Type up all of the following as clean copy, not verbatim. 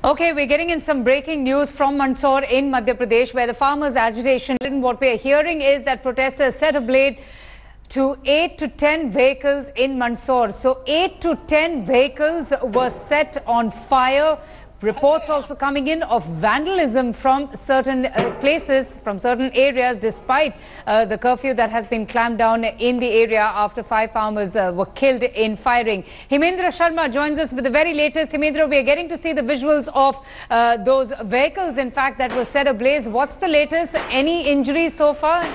Okay, we're getting in some breaking news from Mandsaur in Madhya Pradesh, where the farmers' agitation. What we're hearing is that protesters set ablaze to 8 to 10 vehicles in Mandsaur. So 8 to 10 vehicles were set on fire. Reports also coming in of vandalism from certain places, from certain areas, despite the curfew that has been clamped down in the area after 5 farmers were killed in firing. Hemendra Sharma joins us with the very latest. Hemendra, we are getting to see the visuals of those vehicles, in fact, that were set ablaze. What's the latest? Any injuries so far?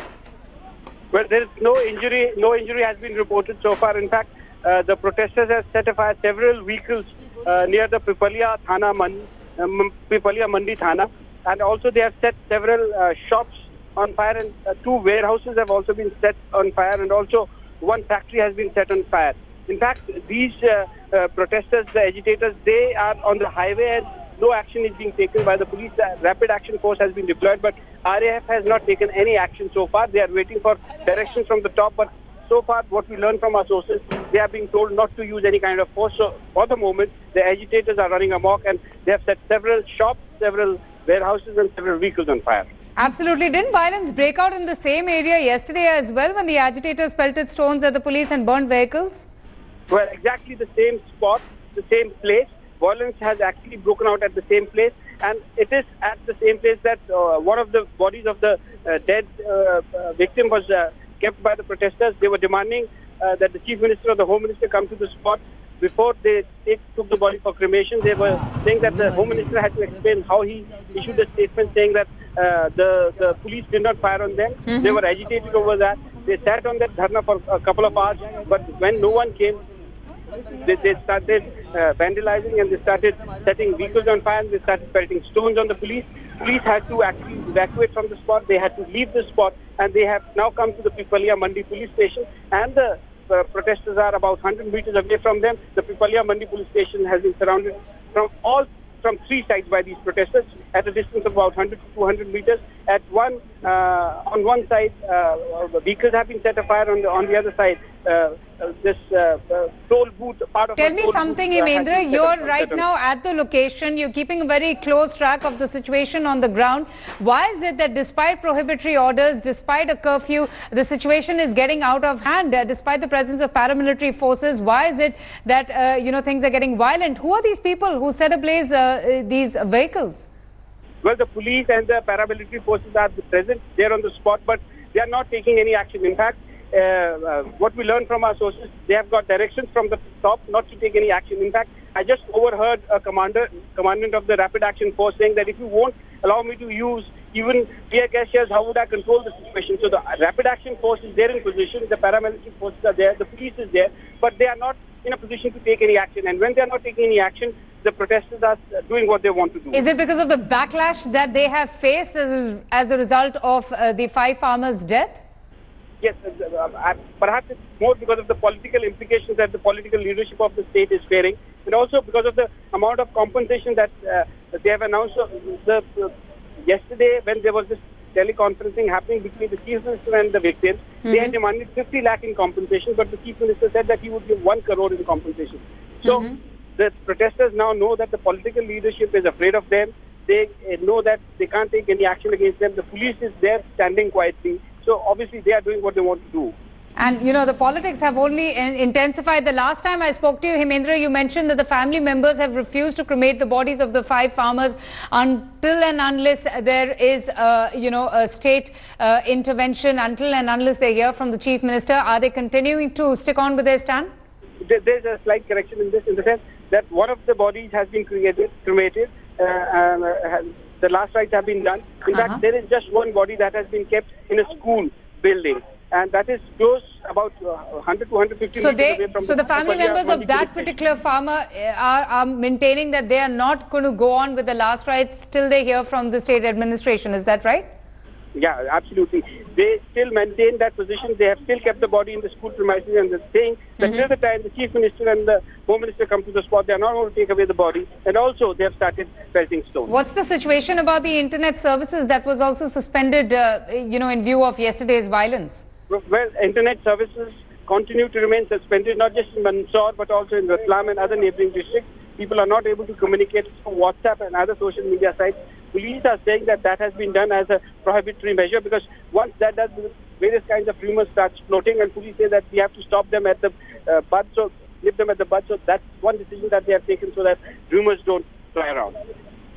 Well, there is no injury. No injury has been reported so far. In fact, the protesters have set afire several vehicles near the Pipalia Mandi Thana, and also they have set several shops on fire, and 2 warehouses have also been set on fire, and also 1 factory has been set on fire. In fact, these protesters, the agitators, they are on the highway and no action is being taken by the police. The rapid action force has been deployed, but RAF has not taken any action so far. They are waiting for directions from the top, but so far, what we learned from our sources, they are being told not to use any kind of force. So, for the moment, the agitators are running amok, and they have set several shops, several warehouses, and several vehicles on fire. Absolutely. Didn't violence break out in the same area yesterday as well, when the agitators pelted stones at the police and burned vehicles? Well, exactly the same spot, the same place. Violence has actually broken out at the same place, and it is at the same place that one of the bodies of the dead victim was kept by the protesters. They were demanding that the Chief Minister or the Home Minister come to the spot before they took the body for cremation. They were saying that the Home Minister had to explain how he issued a statement saying that the police did not fire on them. They were agitated over that. They sat on that dharna for a couple of hours, but when no one came, they started vandalizing, and they started setting vehicles on fire, and they started pelting stones on the police. Police had to actually evacuate from the spot. They had to leave the spot, and they have now come to the Pipalia Mandi police station, and the protesters are about 100 meters away from them. The Pipalia Mandi police station has been surrounded from 3 sides by these protesters at a distance of about 100 to 200 meters. On one side, vehicles have been set afire. On the other side, this toll booth, part of Tell me something, Hemendra. You're right now at the location. You're keeping a very close track of the situation on the ground. Why is it that despite prohibitory orders, despite a curfew, the situation is getting out of hand? Despite the presence of paramilitary forces, why is it that things are getting violent? Who are these people who set ablaze these vehicles? Well, the police and the paramilitary forces are present there on the spot, but they are not taking any action. In fact, what we learned from our sources, they have got directions from the top not to take any action. In fact, I just overheard a commandant of the Rapid Action Force saying that if you won't allow me to use even tear gas shells, how would I control the situation? So the Rapid Action Force is there in position, the paramilitary forces are there, the police is there, but they are not in a position to take any action. And when they are not taking any action, the protesters are doing what they want to do. Is it because of the backlash that they have faced as the result of the 5 farmers' death? Yes, perhaps it's more because of the political implications that the political leadership of the state is bearing, and also because of the amount of compensation that they have announced. Yesterday, when there was this teleconferencing happening between the Chief Minister and the victims, they had demanded 50 lakh in compensation, but the Chief Minister said that he would give 1 crore in compensation. So the protesters now know that the political leadership is afraid of them. They know that they can't take any action against them. The police is there standing quietly. So obviously they are doing what they want to do. And the politics have only intensified. The last time I spoke to you, Hemendra, you mentioned that the family members have refused to cremate the bodies of the 5 farmers until and unless there is a state intervention, until and unless they hear from the Chief Minister. Are they continuing to stick on with their stand? There's a slight correction in this, in the sense that one of the bodies has been cremated. The last rites have been done. In fact, there is just 1 body that has been kept in a school building, and that is close about 100 to 150 meters away from the family members of that particular farmer are maintaining that they are not going to go on with the last rites till they hear from the state administration. Is that right? Yeah, absolutely. They still maintain that position. They have still kept the body in the school premises, and they're saying that till the time the Chief Minister and the Home Minister come to the spot, they are not going to take away the body. And also, they have started pelting stones. What's the situation about the internet services that was also suspended, in view of yesterday's violence? Well, internet services continue to remain suspended, not just in Mandsaur, but also in Ratlam and other neighboring districts. People are not able to communicate through WhatsApp and other social media sites. Police are saying that that has been done as a prohibitory measure, because once that does, various kinds of rumors start floating, and police say that we have to stop them at the bud, so nip them at the bud. So that's one decision that they have taken, so that rumors don't fly around.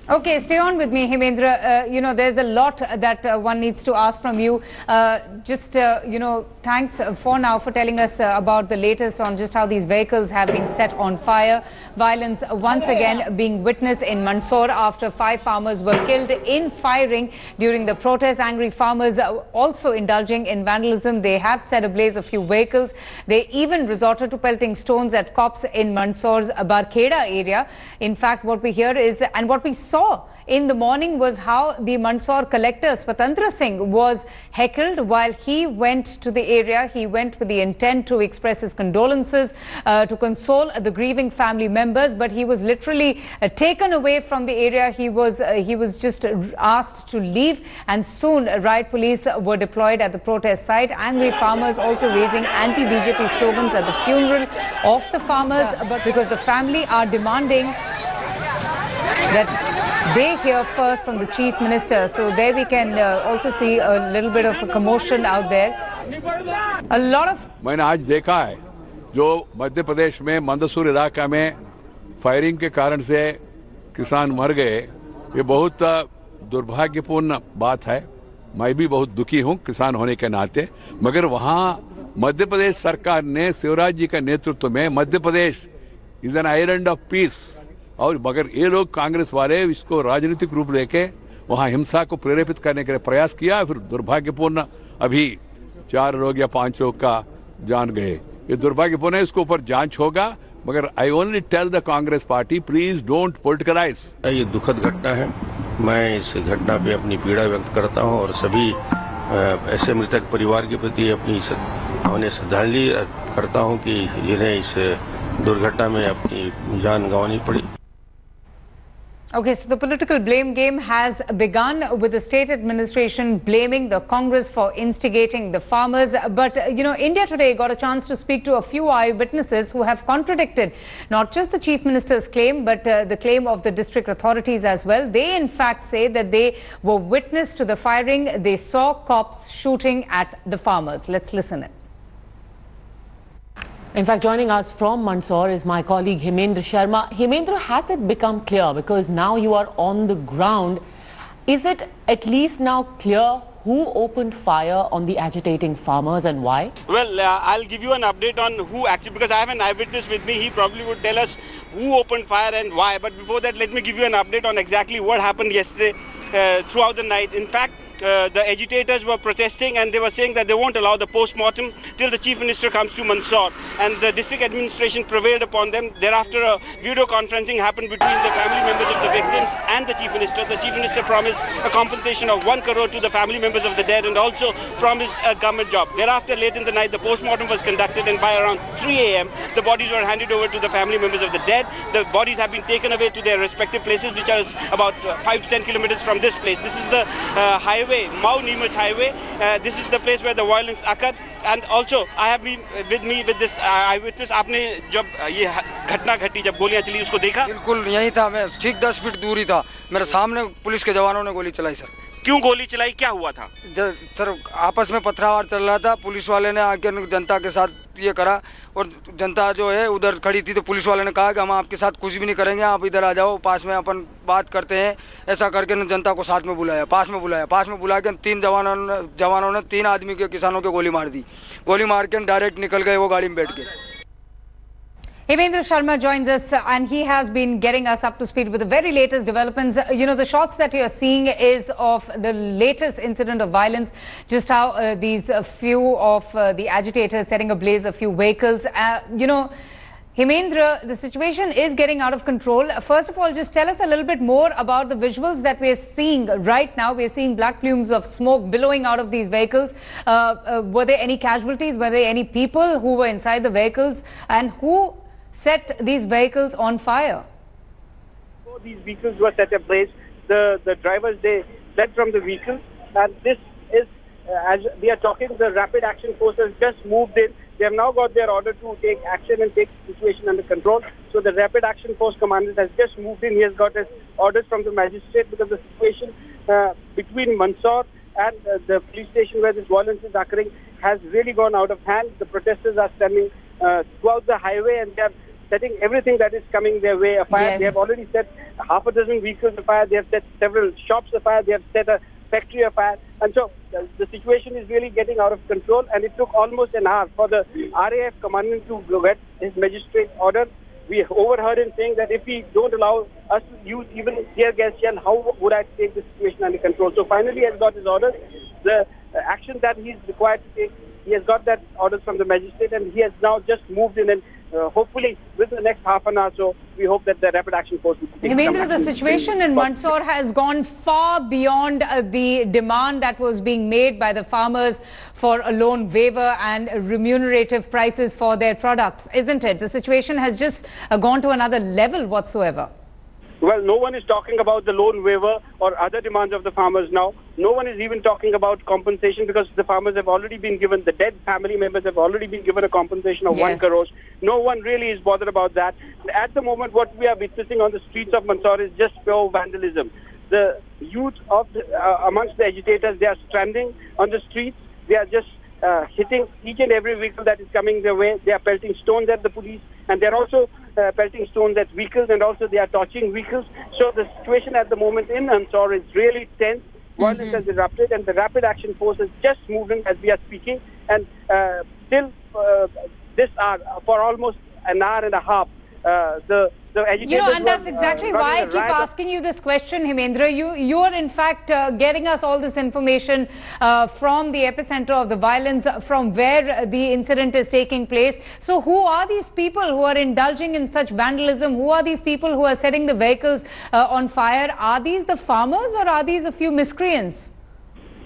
Okay, stay on with me, Hemendra. You know, there's a lot that one needs to ask from you. You know, thanks for now for telling us about the latest on just how these vehicles have been set on fire. Violence once again being witnessed in Mandsaur after 5 farmers were killed in firing during the protest. Angry farmers also indulging in vandalism. They have set ablaze a few vehicles. They even resorted to pelting stones at cops in Mandsaur's Barkheda area. In fact, what we hear is, and what we saw in the morning, was how the Mandsaur collector Swatantra Singh was heckled while he went to the area. He went with the intent to express his condolences, to console the grieving family members, but he was literally taken away from the area. He was just asked to leave, and soon riot police were deployed at the protest site. Angry farmers also raising anti-BJP slogans at the funeral of the farmers, but because the family are demanding that they hear first from the Chief Minister. So there we can also see a little bit of a commotion out there. A lot of... मैंने आज देखा है जो मध्य प्रदेश में मंदसौर इलाका में firing के कारण से किसान मर गए, ये बहुत दुर्भाग्यपूर्ण बात है। मैं भी बहुत दुखी हूँ किसान होने के नाते, मगर वहाँ मध्य प्रदेश सरकार ने शिवराज जी के नेतृत्व में Madhya Pradesh is an island of peace, और मगर ये लोग कांग्रेस वाले इसको राजनीतिक रूप लेके वहां हिंसा को प्रेरेपित करने के लिए प्रयास किया। फिर दुर्भाग्यपूर्ण अभी 4 लोग या 5 लोग का जान गए। ये दुर्भाग्यपूर्ण है, इसके ऊपर जांच होगा, मगर I only tell the Congress party, please don't politicalize. ये दुखद घटना है, मैं इस घटना पे अपनी पीड़ा व्यक्त करता हूँ और सभी ऐसे मृतक परिवार के प्रति अपनी श्रद्धांजलि करता हूँ कि जिन्हें इस दुर्घटना में अपनी जान गंवानी पड़ी। Okay, so the political blame game has begun with the state administration blaming the Congress for instigating the farmers. But, you know, India Today got a chance to speak to a few eyewitnesses who have contradicted not just the Chief Minister's claim, but the claim of the district authorities as well. They, in fact, say that they were witness to the firing. They saw cops shooting at the farmers. Let's listen in. In fact, joining us from Mandsaur is my colleague Hemendra Sharma. Hemendra, has it become clear, because now you are on the ground, is it at least now clear who opened fire on the agitating farmers and why? Well, I'll give you an update on who actually, because I have an eyewitness with me. He probably would tell us who opened fire and why. But before that, let me give you an update on exactly what happened yesterday throughout the night. In fact, the agitators were protesting and they were saying that they won't allow the post-mortem till the Chief Minister comes to Mandsaur, and the district administration prevailed upon them. Thereafter, a video conferencing happened between the family members of the victims and the Chief Minister. The Chief Minister promised a compensation of 1 crore to the family members of the dead and also promised a government job. Thereafter, late in the night, the post-mortem was conducted, and by around 3 a.m., the bodies were handed over to the family members of the dead. The bodies have been taken away to their respective places, which are about 5 to 10 kilometers from this place. This is the highway, Mau-Neemuch highway. This is the place where the violence occurred. And also, I have been with me with this eyewitness. आपने जब ये घटना घटी, जब गोलियां चली, उसको देखा? बिल्कुल यहीं था, मैं ठीक 10 फीट दूर ही था। मेरे सामने पुलिस के जवानों ने गोली चलाई सर। क्यों गोली चलाई, क्या हुआ था? सर आपस में पथराव चल रहा था, पुलिस वाले ने आके जनता के साथ ये करा, और जनता जो है उधर खड़ी थी, तो पुलिस वाले ने कहा कि हम आपके साथ कुछ भी नहीं करेंगे, आप इधर आ जाओ, पास में अपन बात करते हैं। ऐसा करके ने जनता को साथ में बुलाया, पास में बुला के 3 जवानों ने 3 आदमी के किसानों को गोली मार दी। गोली मार के डायरेक्ट निकल गए वो गाड़ी में बैठ के। Hemendra Sharma joins us and he has been getting us up to speed with the very latest developments. You know, the shots that you are seeing is of the latest incident of violence, just how these few of the agitators setting ablaze a few vehicles. You know, Hemendra, the situation is getting out of control. First of all, just tell us a little bit more about the visuals that we are seeing right now. We are seeing black plumes of smoke billowing out of these vehicles. Were there any casualties? Were there any people who were inside the vehicles? And who set these vehicles on fire? So these vehicles were set ablaze. The drivers, they fled from the vehicles, and this is, as we are talking, the rapid action force has just moved in. they have now got their order to take action and take the situation under control. So the Rapid Action Force Commandant has just moved in. He has got his orders from the magistrate because the situation between Mandsaur and the police station where this violence is occurring has really gone out of hand. The protesters are standing throughout the highway and they are setting everything that is coming their way afire. Yes. They have already set half a dozen vehicles afire. They have set several shops afire. They have set a factory afire. And so the situation is really getting out of control. And it took almost an hour for the RAF commandant to get his magistrate order. We overheard him saying that if we don't allow us to use even tear gas shell, how would I take the situation under control? So finally he has got his orders. The action that he is required to take, he has got that orders from the magistrate and he has now just moved in and hopefully within the next half an hour or so, we hope that the Rapid Action Force will take Hemendra, the situation in Mandsaur has gone far beyond the demand that was being made by the farmers for a loan waiver and remunerative prices for their products, isn't it? The situation has just gone to another level whatsoever. Well, no one is talking about the loan waiver or other demands of the farmers now. No one is even talking about compensation because the farmers have already been given, the dead family members have already been given a compensation of 1 crore. No one really is bothered about that. At the moment, what we are witnessing on the streets of Mandsaur is just pure vandalism. The youth of amongst the agitators, they are stranding on the streets. They are just hitting each and every vehicle that is coming their way. They are pelting stones at the police and they are also pelting stones at vehicles and also they are torching vehicles. So the situation at the moment in Mandsaur is really tense. Violence has erupted and the Rapid Action Force is just moving as we are speaking. And till this hour, for almost an hour and a half, the agitators and that's exactly why I keep asking you this question, Hemendra. You are in fact getting us all this information from the epicenter of the violence, from where the incident is taking place. So who are these people who are indulging in such vandalism? Who are these people who are setting the vehicles on fire? Are these the farmers or are these a few miscreants?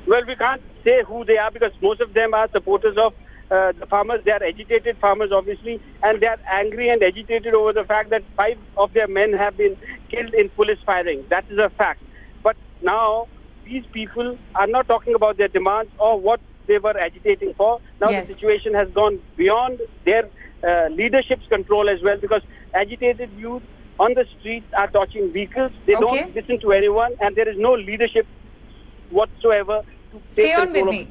Well, we can't say who they are because most of them are supporters of the farmers. They are agitated farmers, obviously, and they are angry and agitated over the fact that 5 of their men have been killed in police firing. That is a fact. But now, these people are not talking about their demands or what they were agitating for. Now the situation has gone beyond their leadership's control as well because agitated youth on the streets are torching vehicles. They don't listen to anyone and there is no leadership whatsoever. Stay on with me,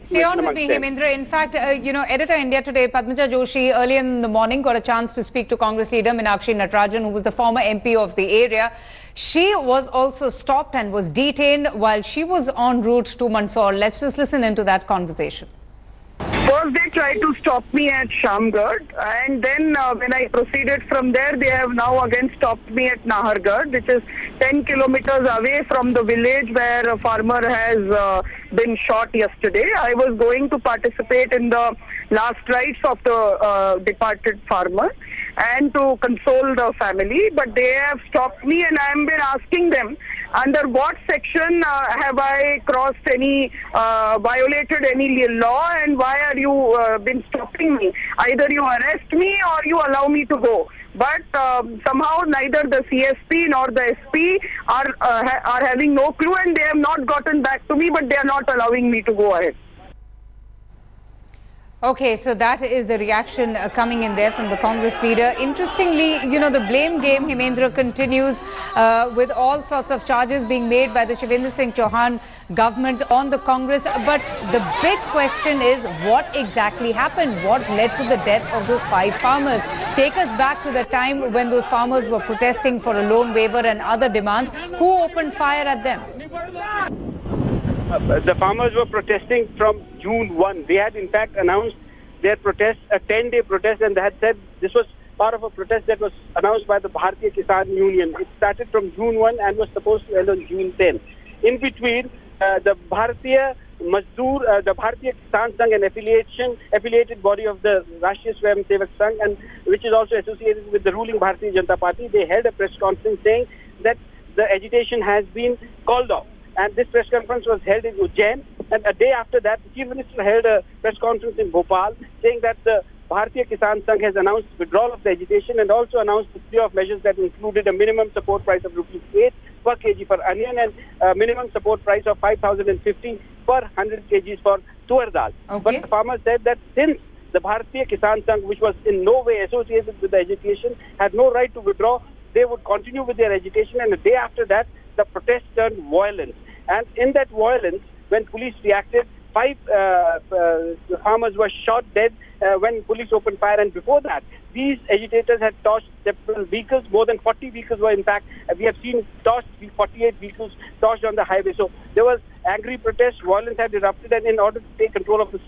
Hemendra. In fact, Editor India Today, Padmaja Joshi, earlier in the morning got a chance to speak to Congress leader Meenakshi Natarajan, who was the former MP of the area. She was also stopped and was detained while she was en route to Mandsaur. Let's just listen into that conversation. First, they tried to stop me at Shamgarh, and then when I proceeded from there, they have now again stopped me at Nahargarh, which is 10 kilometers away from the village where a farmer has been shot yesterday. I was going to participate in the last rites of the departed farmer and to console the family, but they have stopped me and I have been asking them, under what section have I crossed any, violated any law, and why are you been stopping me? Either you arrest me or you allow me to go. But somehow neither the CSP nor the SP are having no clue, and they have not gotten back to me, but they are not allowing me to go ahead. Okay, so that is the reaction coming in there from the Congress leader. Interestingly, the blame game, Hemendra, continues with all sorts of charges being made by the Shivendra Singh Chauhan government on the Congress. But the big question is, what exactly happened? What led to the death of those 5 farmers? Take us back to the time when those farmers were protesting for a loan waiver and other demands. Who opened fire at them? The farmers were protesting from June 1. They had in fact announced their protest, a 10-day protest, and they had said this was part of a protest that was announced by the Bharatiya Kisan Union. It started from June 1 and was supposed to end on June 10. In between, the Bharatiya Mazdoor, the Bharatiya Kisan Sangh, an affiliated body of the Rashtriya Swayam Sevak Sangh, and which is also associated with the ruling Bharatiya Janata Party, they held a press conference saying that the agitation has been called off. And this press conference was held in Ujjain. And a day after that, the Chief Minister held a press conference in Bhopal saying that the Bharatiya Kisan Sangh has announced withdrawal of the agitation and also announced a slew of measures that included a minimum support price of ₹8 per kg for onion and a minimum support price of 5,050 per 100 kgs for tur dal. But the farmers said that since The Bharatiya Kisan Sangh, which was in no way associated with the agitation, had no right to withdraw. They would continue with their agitation, and the day after that, the protest turned violent. And in that violence, when police reacted, 5 farmers were shot dead when police opened fire. And before that, these agitators had torched several vehicles. More than 40 vehicles were, in fact, we have seen torched 48 vehicles torched on the highway. So there was angry protest, violence had erupted, and in order to take control of the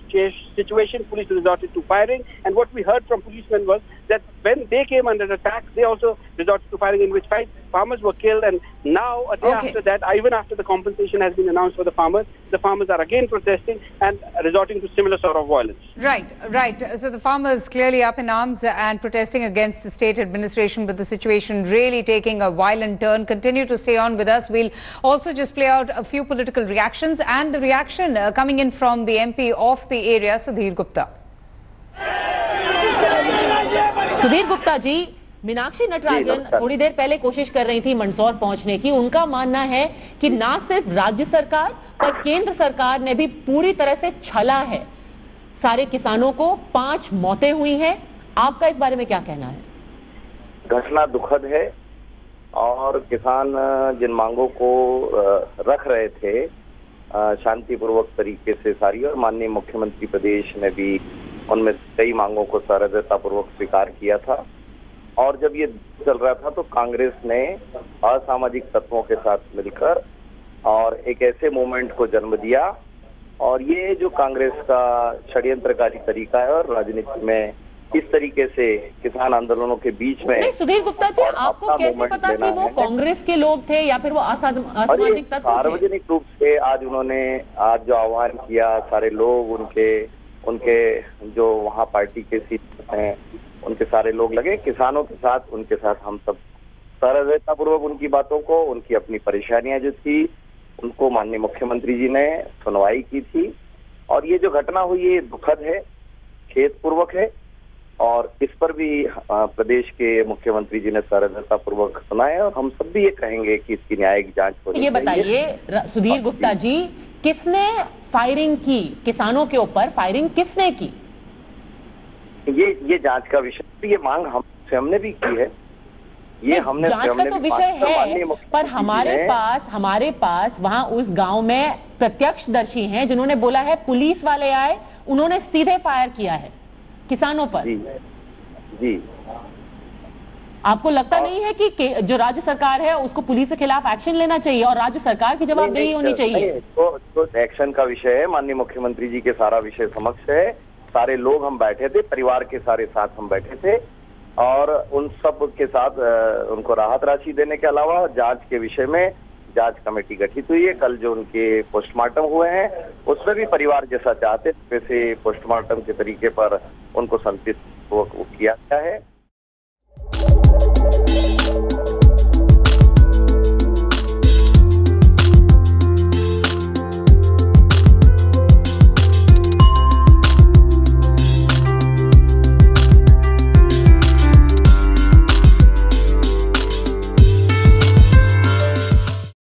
situation, police resorted to firing. And what we heard from policemen was that when they came under attack, they also resorted to firing, in which 5 farmers were killed. And now, a day after that, even after the compensation has been announced for the farmers are again protesting and resorting to similar sort of violence. Right. So the farmers clearly up in arms and protesting against the state administration, but the situation really taking a violent turn. Continue to stay on with us. We'll also just play out a few political reactions, and the reaction coming in from the MP of the area, Sudhir Gupta. Sudhir Gupta ji, Meenakshi Natarajan थोड़ी देर पहले कोशिश कर रही थी मंदसौर पहुंचने की। उनका मानना है कि ना सिर्फ राज्य सरकार पर केंद्र सरकार ने भी पूरी तरह से छला है। सारे किसानों को 5 मौतें हुई हैं। आपका इस बारे में क्या कहना है? घटना दुखद है और किसान जिन मांगों को रख रहे थे शांतिपूर्वक तरीके से सारी, और माननीय मुख्यमंत्री प्रदेश ने भी उनमें कई मांगों को सहृदयतापूर्वक स्वीकार किया था। और जब ये चल रहा था तो कांग्रेस ने असामाजिक तत्वों के साथ मिलकर और एक ऐसे मूवमेंट को जन्म दिया, और ये जो कांग्रेस का षड्यंत्रकारी तरीका है और राजनीति में इस तरीके से किसान आंदोलनों के बीच में। नहीं सुधीर गुप्ता जी, आपको कैसे पता कि वो कांग्रेस के लोग थे या फिर वो असामाजिक तत्व थे? सार्वजनिक रूप से आज उन्होंने जो आह्वान किया, सारे लोग उनके जो वहाँ पार्टी के सीट हैं उनके सारे लोग लगे किसानों के साथ। उनके साथ हम सब सहृदयतापूर्वक उनकी बातों को, उनकी अपनी परेशानियां जो थी उनको माननीय मुख्यमंत्री जी ने सुनवाई की थी। और ये जो घटना हुई ये दुखद है, खेदपूर्वक है, और इस पर भी प्रदेश के मुख्यमंत्री जी ने सहृदयतापूर्वक सुना है, और हम सब भी ये कहेंगे कि इसकी न्यायिक जांच होनी चाहिए। ये बताइए सुधीर गुप्ता जी, किसने फायरिंग की? किसानों के ऊपर फायरिंग किसने की? ये जांच का विषय, ये मांग हमने भी की है। ये हमने जांच का तो विषय है, पर हमारे पास वहां उस गांव में प्रत्यक्षदर्शी हैं जिन्होंने बोला है पुलिस वाले आए, उन्होंने सीधे फायर किया है किसानों पर। जी। आपको लगता नहीं है कि जो राज्य सरकार है उसको पुलिस के खिलाफ एक्शन लेना चाहिए और राज्य सरकार की जवाबदेही होनी चाहिए? तो एक्शन का विषय है, माननीय मुख्यमंत्री जी के सारा विषय समक्ष है। सारे लोग हम बैठे थे, परिवार के सारे साथ हम बैठे थे, और उन सब के साथ उनको राहत राशि देने के अलावा जांच के विषय में जांच कमेटी गठित हुई है। कल जो उनके पोस्टमार्टम हुए हैं उसमें भी परिवार जैसा चाहते वैसे पोस्टमार्टम के तरीके पर उनको संतुष्ट किया गया है।